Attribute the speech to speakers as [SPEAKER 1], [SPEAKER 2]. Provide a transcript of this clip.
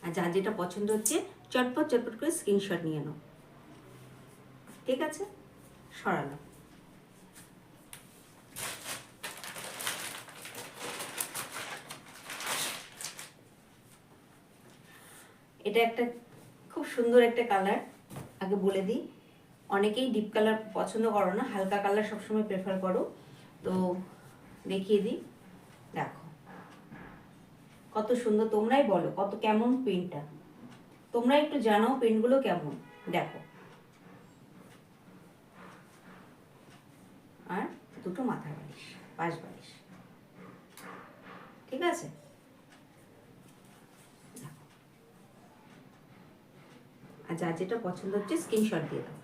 [SPEAKER 1] আর যার যেটা পছন্দ হচ্ছে চটপট চটপট করে স্ক্রিনশট নিয়ে নাও। ঠিক আছে, সরালাম। এটা একটা খুব সুন্দর একটা কালার। আগে বলে দিই, অনেকেই ডিপ কালার পছন্দ করো না, হালকা কালার সবসময় প্রেফার করো। তো দেখিয়ে দিই, দেখো কত সুন্দর। তোমরাই বলো কত কেমন প্রিন্টটা, তোমরা একটু জানাও প্রিন্টগুলো কেমন। দেখো, আর দুটো মাথা বালিশ, পাশ বালিশ। ঠিক আছে, আর যার যেটা পছন্দ হচ্ছে স্ক্রিনশট দিয়ে দাও।